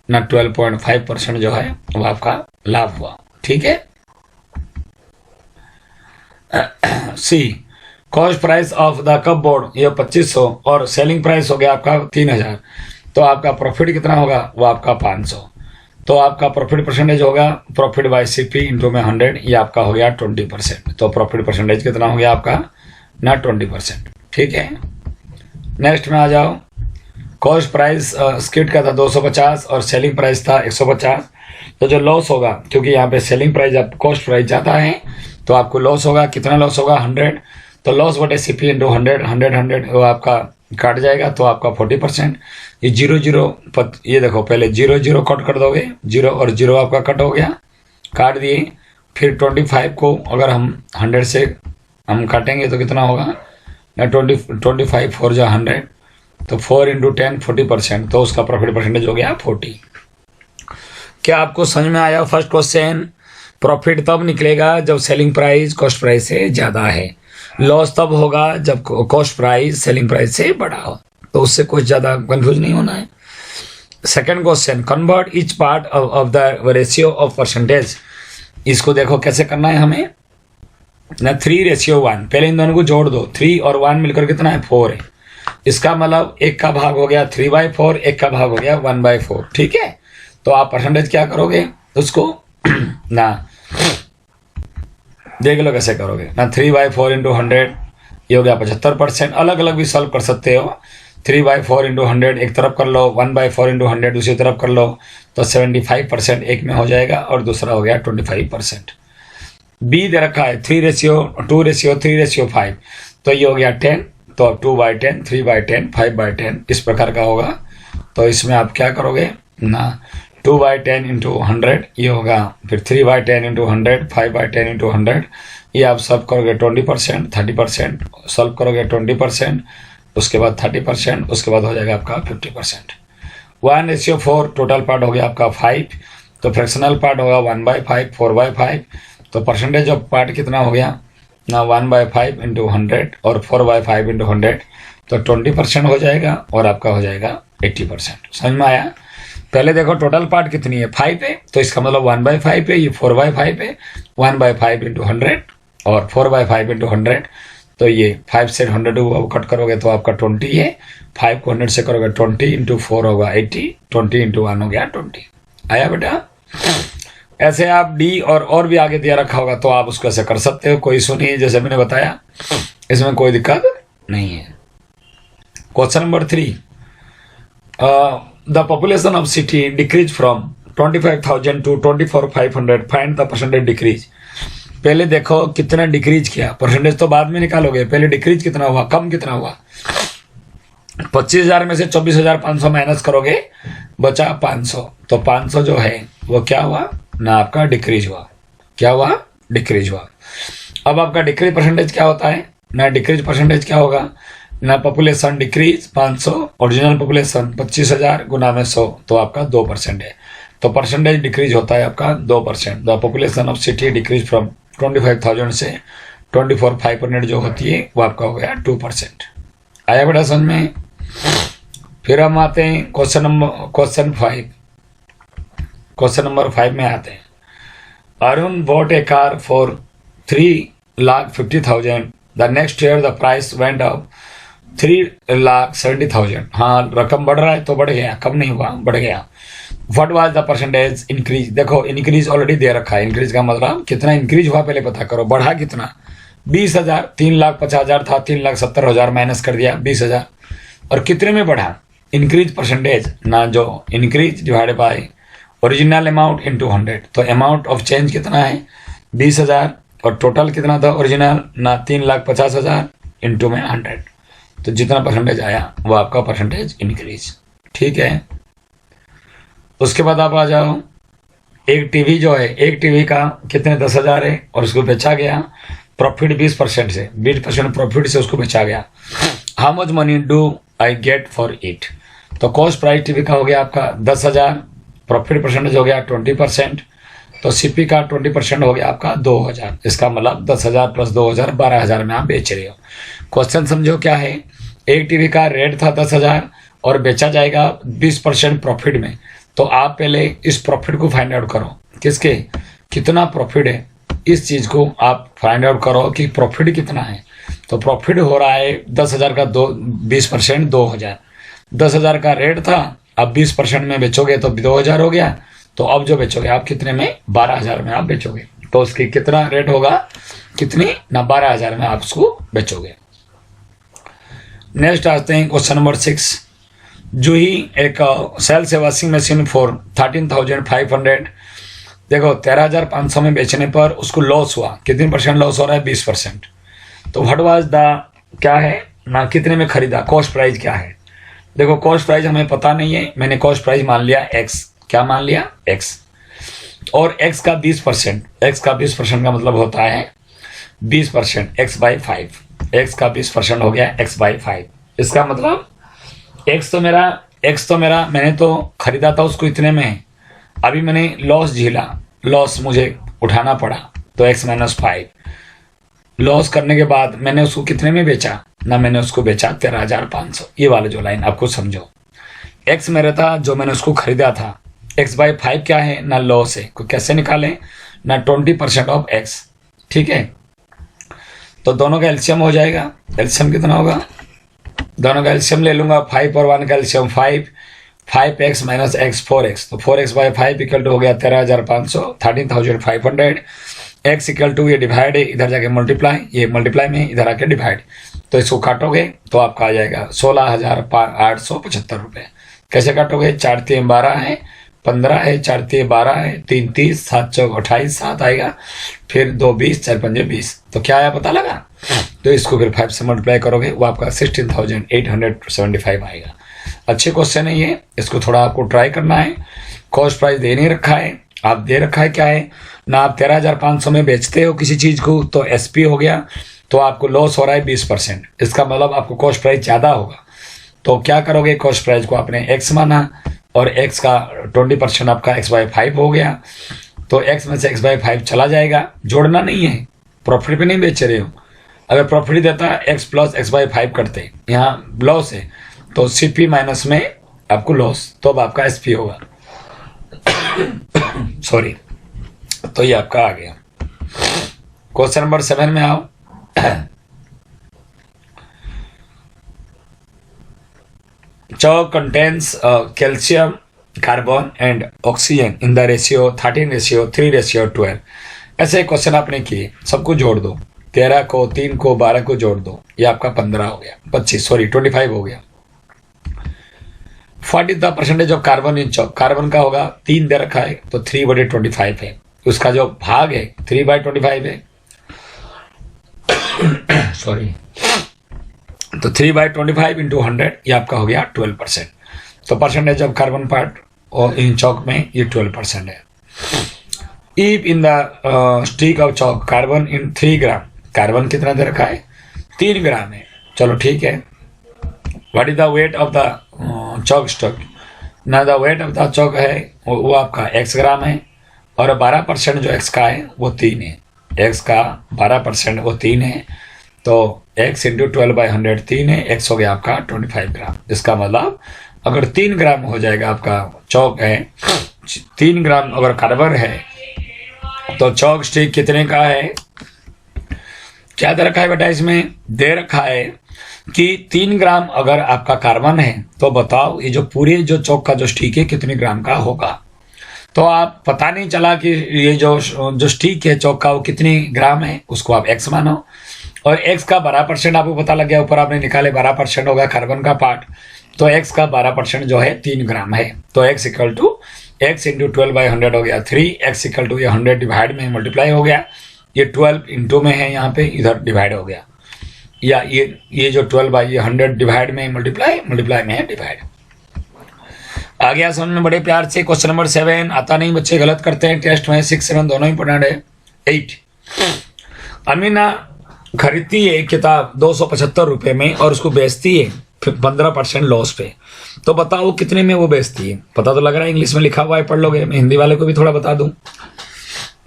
ना, 12.5% जो है वो आपका लाभ हुआ। ठीक है। See cost price of the cupboard ये 2500 और सेलिंग प्राइस हो गया आपका 3000, तो आपका प्रॉफिट कितना होगा, वो आपका 500। तो आपका प्रॉफिट परसेंटेज होगा प्रॉफिट बाय सीपी इंटू में 100, ये आपका हो गया 20%। तो प्रॉफिट परसेंटेज कितना हो गया आपका ना 20%। ठीक है। नेक्स्ट में आ जाओ, कॉस्ट प्राइस स्किट का था 250 और सेलिंग प्राइस था 150, तो जो लॉस होगा, क्योंकि यहाँ पे सेलिंग प्राइस अब कॉस्ट प्राइस जाता है, तो आपको लॉस होगा, कितना लॉस होगा 100, तो लॉस बटे सीपी इंटू 100 वो आपका काट जाएगा, तो आपका 40%। ये 0 0 ये देखो, पहले 0 0 कट कर दोगे, 0 और 0 आपका कट हो गया, काट दिए। फिर 25 को अगर हम 100 से हम काटेंगे तो कितना होगा ना, 25 4 जा 100, तो 4 इंटू 10 40%, तो उसका प्रॉफिट परसेंटेज हो गया 40। क्या आपको समझ में आया फर्स्ट क्वेश्चन? प्रॉफिट तब निकलेगा जब सेलिंग प्राइस कॉस्ट प्राइस से ज्यादा है, लॉस तब होगा जब कॉस्ट प्राइस सेलिंग प्राइस से बड़ा हो, तो उससे कुछ ज्यादा कंफ्यूज नहीं होना है। Second question, convert each part of the ratio of percentage. इसको देखो कैसे करना है हमें ना, 3:1, पहले इन दोनों को जोड़ दो, 3 और 1 मिलकर कितना है 4 है, इसका मतलब एक का भाग हो गया 3/4, एक का भाग हो गया 1/4। ठीक है, तो आप परसेंटेज क्या करोगे उसको ना, देख लो कैसे करोगे ना, 3/4 इंटू 100 ये हो गया 75%। अलग अलग भी सॉल्व कर सकते हो, 3/4 इंटू 100 एक तरफ कर लो, 1/4 इंटू 100 दूसरी तरफ कर लो, तो 75% एक में हो जाएगा और दूसरा हो गया 25%। बी दे रखा है 3:2:3:5, तो ये हो गया 10, तो 2/10, 3/10, 5/10 इस प्रकार का होगा। तो इसमें आप क्या करोगे ना, 2/10 इंटू 100 ये होगा, फिर 3/10 इंटू 100, 5/10 इंटू 100, ये आप सॉल्व करोगे 20%, 30%, सॉल्व करोगे 20%, उसके बाद 30%, उसके बाद हो जाएगा आपका 50%। 1:4 टोटल पार्ट हो गया आपका 5, तो फ्रैक्शनल पार्ट होगा 1/5, 4/5, तो परसेंटेज ऑफ पार्ट कितना हो गया ना, 1/5 इंटू 100 और 4/5 इंटू 100, तो 20% हो जाएगा और आपका हो जाएगा 80%। समझ में आया? पहले देखो टोटल पार्ट कितनी है, 5 है, तो इसका मतलब 1/5 है, ये 4/5 है, 1/5 इंटू 100 और 4/5 इंटू 100, तो ये 5 से 100 कट करोगे तो आपका 20 है, 5 को 100 से करोगे 20 इंटू 4 होगा 80, 20 इंटू 1 हो गया 20। आया बेटा? ऐसे आप डी और भी आगे दिया रखा होगा तो आप उसको ऐसे कर सकते हो, कोई इशू नहीं है, जैसे मैंने बताया, इसमें कोई दिक्कत नहीं है। Question number 3, the population of city decrease from 25,000 to 24,500, find the percentage decrease. पहले देखो कितना डिक्रीज किया, परसेंटेज तो बाद में निकालोगे, पहले डिक्रीज कितना हुआ, कम कितना हुआ। 25,000 में से 24,500 माइनस करोगे, बचा 500, तो 500 जो है वो क्या हुआ ना, आपका डिक्रीज हुआ। क्या हुआ? डिक्रीज हुआ। अब आपका डिक्रीज परसेंटेज क्या होता है ना, डिक्रीज परसेंटेज क्या होगा ना, पॉपुलेशन डिक्रीज 500, ओरिजिनल पॉपुलेशन 25,000 गुना में 100, तो आपका 2% है, तो परसेंटेज डिक्रीज होता है आपका 2%। The population of city decrease from 25,000 से 24,500 जो होती है वो आपका हो गया 2%। आया बेटा समझ में? फिर हम आते हैं क्वेश्चन नंबर 5 में आते हैं। Arun bot A car for 3,50,000, the next year the price went up 3,70,000। हाँ, रकम बढ़ रहा है तो बढ़ गया, कम नहीं हुआ, बढ़ गया। What was the percentage increase? देखो इंक्रीज ऑलरेडी दे रखा है, इंक्रीज का मतलब कितना इंक्रीज हुआ पहले पता करो। बढ़ा कितना? 20,000, 3,50,000 था, 3,70,000 माइनस कर दिया 20,000, और कितने में बढ़ा? इंक्रीज परसेंटेज ना, जो increase divided by original amount into 100, तो अमाउंट ऑफ चेंज कितना है 20,000, और टोटल कितना था ओरिजिनल ना 3,50,000 इंटू में 100, तो जितना परसेंटेज आया वो आपका परसेंटेज इंक्रीज। ठीक है, उसके बाद आप आ जाओ, एक टीवी जो है, एक टीवी का कितने 10,000 है और उसको बेचा गया, प्रॉफिट 20% से, 20% प्रॉफिट से उसको बेचा गया। How much money do I get for it? तो कॉस्ट प्राइस टीवी का हो गया आपका 10,000, प्रॉफिट परसेंटेज हो गया 20%, तो सीपी का 20% हो गया आपका 2,000। इसका मतलब 10,000 प्लस 2,000 12,000 में आप बेच रहे हो। क्वेश्चन समझो क्या है, एक टीवी का रेट था 10,000 और बेचा जाएगा 20% प्रॉफिट में, तो आप पहले इस प्रॉफिट को फाइंड आउट करो, किसके कितना प्रॉफिट है, इस चीज को आप फाइंड आउट करो कि प्रॉफिट कितना है। तो प्रॉफिट हो रहा है 10,000 का 20% 2,000, 10,000 का रेट था, अब 20% में बेचोगे तो 2,000 हो गया, तो अब जो बेचोगे आप कितने में 12,000 में आप बेचोगे, तो उसकी कितना रेट होगा, कितनी ना 12,000 में आप उसको बेचोगे। नेक्स्ट आते हैं क्वेश्चन नंबर 6। जूही एक सेल से वॉशिंग मशीन फॉर 13,500, देखो 13,500 में बेचने पर उसको लॉस हुआ, कितने परसेंट लॉस हो रहा है 20%। तो व्हाट वाज द क्या है ना, कितने में खरीदा, कॉस्ट प्राइस क्या है। देखो कॉस्ट प्राइस हमें पता नहीं है, मैंने कॉस्ट प्राइस मान लिया x, क्या मान लिया x, और x का 20%, x का 20% का मतलब होता है 20% x/5, x का 20% हो गया x/5। इसका मतलब x तो मेरा मैंने तो खरीदा था उसको इतने में, अभी मैंने लॉस झेला, लॉस मुझे उठाना पड़ा, तो x-5 लॉस करने के बाद मैंने उसको कितने में बेचा ना, मैंने उसको बेचा 13,500। ये वाला जो लाइन आपको समझो, x मेरा था जो मैंने उसको खरीदा था, x/5 क्या है ना, लॉस है, को कैसे निकालें ना 20% ऑफ x। ठीक है, तो दोनों का एलसीएम हो जाएगा, एलसीएम कितना होगा, दोनों का एलसीएम ले लूंगा, 5 और 1 का LCM 5x minus x 4x, तो 4x/5 इक्वल टू हो गया 13,500, 13,500, x इक्वल टू ये डिवाइड है, इधर जाके मल्टीप्लाई, ये मल्टीप्लाई में इधर आके डिवाइड, तो इसको काटोगे तो आपका आ जाएगा 16,875 रुपये। कैसे काटोगे, 4×3 = 12 है, 15 है, 4×3 = 12 है, 3×30 7×4 28 7 आएगा, फिर 2 20 4×5 20, तो क्या आया पता लगा। तो इसको फिर 5 से मल्टीप्लाई करोगे, वो आपका 16,875 आएगा। अच्छे क्वेश्चन है ये, इसको थोड़ा आपको ट्राई करना है। कॉस्ट प्राइस दे नहीं रखा है, आप दे रखा है क्या है ना, आप 13,500 में बेचते हो किसी चीज को, तो एसपी हो गया, तो आपको लॉस हो रहा है 20%, इसका मतलब आपको कॉस्ट प्राइस ज्यादा होगा। तो क्या करोगे, कॉस्ट प्राइस को आपने x माना और x का 20% आपका x/5 हो गया, तो x में से x/5 चला जाएगा, जोड़ना नहीं है, प्रॉफिट पे नहीं बेच रहे हो। अगर प्रॉफिट देता x + x/5 करते, यहाँ लॉस है, तो CP माइनस में आपको लॉस, तो अब आपका एसपी होगा। सॉरी, तो ये आपका आ गया। क्वेश्चन नंबर 7 में आओ। Chalk contains calcium, carbon and oxygen in the ratio 13:3:12। ऐसे क्वेश्चन आपने किए, सबको जोड़ दो, 13 को, 3 को, 12 को जोड़ दो, ये आपका 15 हो गया, 25 हो गया। What is the percentage of carbon in chalk? Carbon का होगा 3 दे रखा है तो 3/25 है, उसका जो भाग है 3/25 है। सॉरी, तो 3/25 इंटू 100, ये आपका हो गया 12%। तो परसेंटेज ऑफ कार्बन पार्ट और इन चौक में ये 12% है। If in the stick of chalk carbon in 3 gram, carbon कितना दे रखा है? 3 ग्राम है। चलो ठीक है। What is the weight of the Chowk stock? ना, द वेट ऑफ द चौक है वो आपका x ग्राम है, और 12% जो x का है वो 3 है। x का 12% वो 3 है, तो x इंटू 12/100 3 है, x हो गया आपका 25 ग्राम। इसका मतलब अगर 3 ग्राम हो जाएगा आपका चौक है, 3 ग्राम अगर कार्बन है तो चौक स्टिक कितने का है? क्या दे रखा है बेटा? इसमें दे रखा है कि 3 ग्राम अगर आपका कार्बन है तो बताओ ये जो पूरे जो चौक का जो स्टिक है कितने ग्राम का होगा। तो आप पता नहीं चला कि ये जो स्टिक है चौक का वो कितने ग्राम है, उसको आप x मानो, और x का 12% आपको पता लग गया, ऊपर आपने निकाले 12% होगा कार्बन का पार्ट, तो x का 12% जो है 3 ग्राम है। तो x equal to x into 12/100 हो गया 3, x इक्वल टू ये 100 डिवाइड में मल्टीप्लाई हो गया, ये 12 इंटू में है यहाँ पे, इधर डिवाइड हो गया, या ये जो 12/100 डिवाइड में मल्टीप्लाई में है डिवाइड। आ गया समझ में बड़े प्यार से। क्वेश्चन नंबर 7 आता नहीं, बच्चे गलत करते हैं टेस्ट में। 6, 7 दोनों इंपोर्टेंट है। 8, अमीना खरीदती है किताब 275 रुपए में और उसको बेचती है 15% लॉस पे, तो बताओ कितने में वो बेचती है? पता तो लग रहा है, इंग्लिश में लिखा हुआ है, पढ़ लोगे। मैं हिंदी वाले को भी थोड़ा बता दूं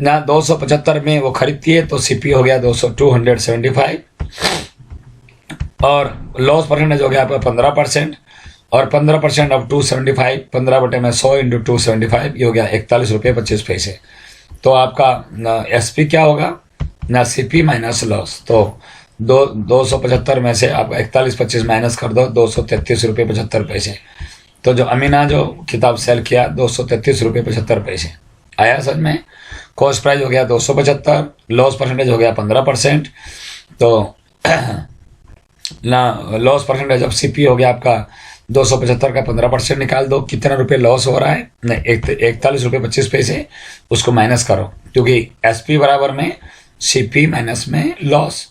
ना। 275 में वो खरीदती है तो सीपी हो गया 275, और लॉस परसेंटेज हो गया आपका 15%, और 15% ऑफ 275, 15/100 इंटू 275, ये हो गया 41 रुपये 25 पैसे। तो आपका एसपी क्या होगा ना? CP minus loss. तो 275 में से आप 41/25 माइनस कर दो, 233 रुपये 75 पैसे। तो जो अमीना जो किताब सेल किया 233 रुपये 75 पैसे आया समझ में। कॉस्ट प्राइस हो गया 275, लॉस परसेंटेज हो गया 15%, तो ना लॉस परसेंटेज ऑफ सीपी हो गया आपका 275 का 15% निकाल दो, कितना रुपए लॉस हो रहा है? नहीं, 41 रुपये 25 पैसे, उसको माइनस करो, क्योंकि एसपी बराबर में सीपी माइनस में लॉस,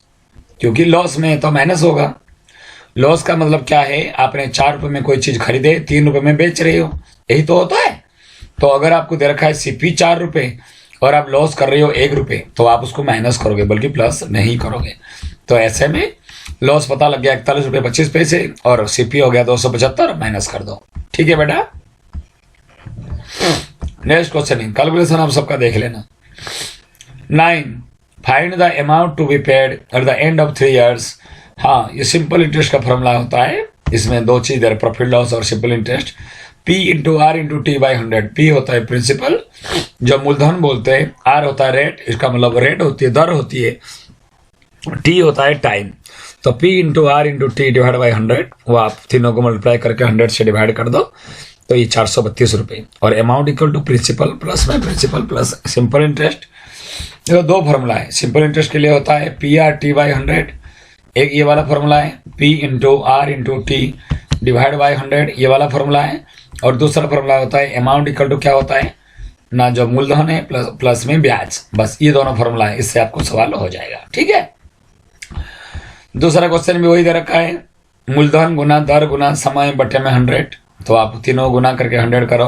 क्योंकि लॉस में तो माइनस होगा। लॉस का मतलब क्या है? आपने 4 रुपये में कोई चीज खरीदे, 3 रुपये में बेच रहे हो, यही तो होता है। तो अगर आपको दे रखा है सीपी 4 रुपये और आप लॉस कर रहे हो 1 रुपये, तो आप उसको माइनस करोगे, बल्कि प्लस नहीं करोगे। तो ऐसे में लॉस पता लग गया 41 रुपये 25 पैसे, और सीपी हो गया 275, माइनस कर दो। ठीक है बेटा। नेक्स्ट क्वेश्चन, कैलकुलेशन आप सबका देख लेना। 9, find the amount to be paid at the end of 3 years। हाँ, ये सिंपल इंटरेस्ट का फॉर्मूला होता है। इसमें 2 चीज है, प्रॉफिट लॉस और simple interest. P into R into T/100। P होता है प्रिंसिपल, जो मूलधन बोलते हैं, R होता है रेट, इसका मतलब रेट होती है, दर होती है, T होता है टाइम। तो P into R into T divide by 100, वो आप तीनों को मल्टीप्लाई करके 100 से डिवाइड कर दो, तो ये 432 रुपये। और amount equal to principal plus में प्रिंसिपल प्लस सिंपल इंटरेस्ट। देखो 2 फॉर्मूला है। सिंपल इंटरेस्ट के लिए होता है PR/T/100, एक ये वाला फॉर्मूला है, P into R into T divide by 100, ये वाला फॉर्मूला है। और दूसरा फॉर्मूला होता है अमाउंट इक्वल टू क्या होता है ना, जो मूलधन है प्लस में ब्याज। बस ये दोनों फॉर्मूला है, इससे आपको सवाल हो जाएगा। ठीक है। दूसरा क्वेश्चन भी वही दे रखा है, मूलधन गुना दर गुना समय बटे में 100। तो आप तीनों गुना करके 100 करो,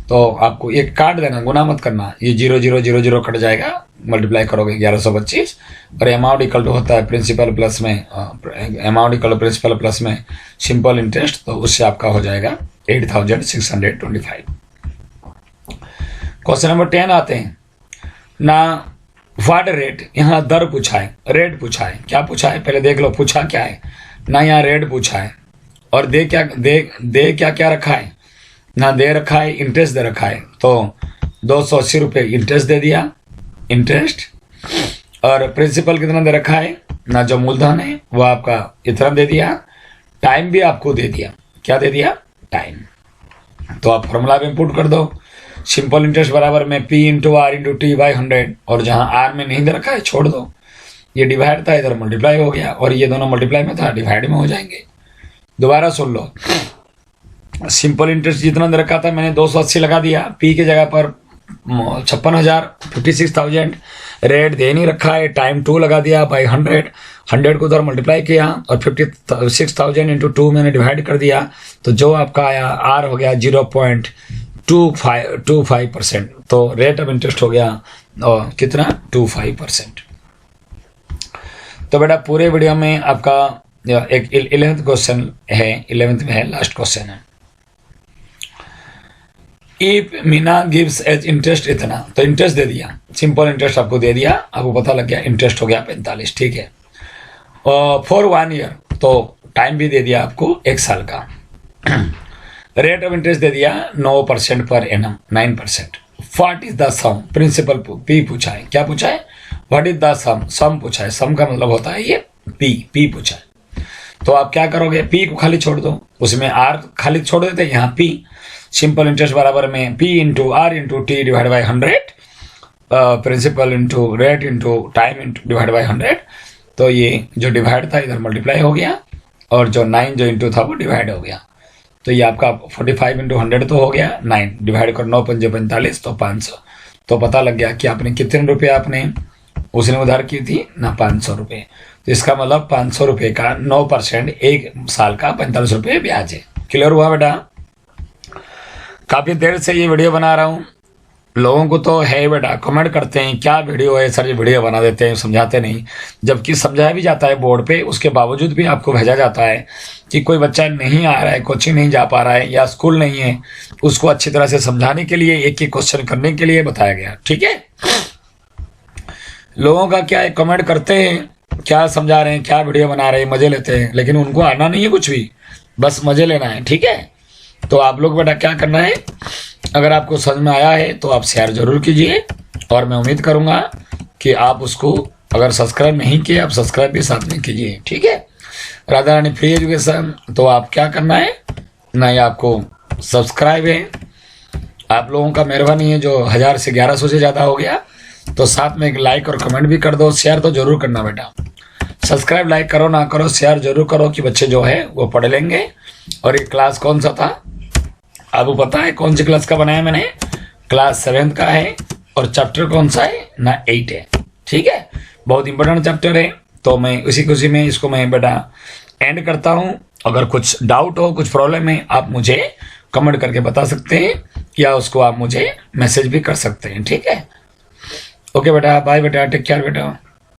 तो आपको एक काट देना, गुना मत करना, ये 0 0 0 0 कट जाएगा, मल्टीप्लाई करोगे 1125। और अमाउंट इक्वल टू होता है प्रिंसिपल प्लस में amount equal to principal plus में सिंपल इंटरेस्ट, तो उससे आपका हो जाएगा 8625। क्वेश्चन नंबर 10 आते हैं ना। व्हाट रेट, यहाँ दर पूछा है, रेट पूछा है, क्या पूछा है पहले देख लो, पूछा क्या है ना, यहाँ रेट पूछा है, और दे क्या क्या रखा है ना दे रखा है, इंटरेस्ट दे रखा है, तो 280 रुपये इंटरेस्ट दे दिया, इंटरेस्ट। और प्रिंसिपल कितना दे रखा है, ना जो मूलधन है वो आपका इतना दे दिया, टाइम भी आपको दे दिया, क्या दे दिया, टाइम। तो आप फॉर्मूला में इंपुट कर दो, सिंपल इंटरेस्ट बराबर में P into R into T by 100, और जहां आर में नहीं दे रखा है छोड़ दो, ये डिवाइड था इधर मल्टीप्लाई हो गया, और ये दोनों मल्टीप्लाई में था डिवाइड में हो जाएंगे। दोबारा सुन लो, सिंपल इंटरेस्ट जितना दे रखा था मैंने 280 लगा दिया, P की जगह पर 56,000 56,000, रेट दे नहीं रखा है, टाइम 2 लगा दिया बाई 100 को उधर मल्टीप्लाई किया, और 56,000 इंटू 2 मैंने डिवाइड कर दिया, तो जो आपका आया आर हो गया 0.25%, तो रेट ऑफ इंटरेस्ट हो गया और कितना 25%। तो बेटा पूरे वीडियो में आपका एक 11th क्वेश्चन है, 11th में है, लास्ट क्वेश्चन है। If Meena gives as interest इतना, तो इंटरेस्ट दे दिया, सिंपल इंटरेस्ट आपको दे दिया, आपको पता लग गया इंटरेस्ट हो गया 45, ठीक है। फॉर 1 ईयर, तो टाइम भी दे दिया आपको 1 साल का। रेट ऑफ इंटरेस्ट दे दिया 9% per annum, 9%। What is the sum, principal P पूछा है, क्या पूछा है, what is the sum, sum पूछा है, सम का मतलब होता है ये पी पूछा है। तो आप क्या करोगे, पी को खाली छोड़ दो, उसमें आर खाली छोड़ देते, यहाँ पी, सिंपल इंटरेस्ट बराबर में P into R into T divide by 100, principal into rate into time into divide by 100, तो ये जो डिवाइड था इधर मल्टीप्लाई हो गया, और जो 9 जो इंटू था वो डिवाइड हो गया, तो ये आपका 45 इंटू 100 तो हो गया 9, डिवाइड कर 9 पंजे 45, तो 500। तो पता लग गया कि आपने कितने रुपये आपने उसने उधार की थी ना, 500 रुपये। तो इसका मतलब 500 रुपये का 9% 1 साल का 45 रुपये ब्याज है। क्लियर हुआ बेटा? काफ़ी देर से ये वीडियो बना रहा हूँ, लोगों को तो है बेटा, कमेंट करते हैं क्या वीडियो है सर, ये वीडियो बना देते हैं, समझाते नहीं, जबकि समझाया भी जाता है बोर्ड पे, उसके बावजूद भी आपको भेजा जाता है कि कोई बच्चा नहीं आ रहा है, कोचिंग नहीं जा पा रहा है, या स्कूल नहीं है, उसको अच्छी तरह से समझाने के लिए, एक एक क्वेश्चन करने के लिए बताया गया, ठीक है। लोगों का क्या है, कमेंट करते हैं क्या समझा रहे हैं, क्या वीडियो बना रहे हैं, मजे लेते हैं, लेकिन उनको आना नहीं है कुछ भी, बस मजे लेना है, ठीक है। तो आप लोग बेटा क्या करना है, अगर आपको समझ में आया है तो आप शेयर जरूर कीजिए, और मैं उम्मीद करूंगा कि आप उसको, अगर सब्सक्राइब नहीं किए आप सब्सक्राइब भी साथ में कीजिए, ठीक है। राधा रानी फ्री एजुकेशन, तो आप क्या करना है, नहीं आपको सब्सक्राइब है, आप लोगों का मेहरबानी है, जो 1000 से 1100 से ज़्यादा हो गया, तो साथ में एक लाइक और कमेंट भी कर दो, शेयर तो जरूर करना बेटा, सब्सक्राइब लाइक करो ना करो, शेयर जरूर करो कि बच्चे जो है वो पढ़ लेंगे। और ये क्लास कौन सा था आपको पता है, कौन सी क्लास का बनाया मैंने, क्लास 7 का है, और चैप्टर कौन सा है ना, 8 है, ठीक है। बहुत इंपॉर्टेंट चैप्टर है, तो मैं उसी खुशी में इसको मैं बेटा एंड करता हूँ। अगर कुछ डाउट हो, कुछ प्रॉब्लम है, आप मुझे कमेंट करके बता सकते हैं, या उसको आप मुझे मैसेज भी कर सकते हैं, ठीक है। ओके बेटा, बाय बेटा, टेक केयर बेटा।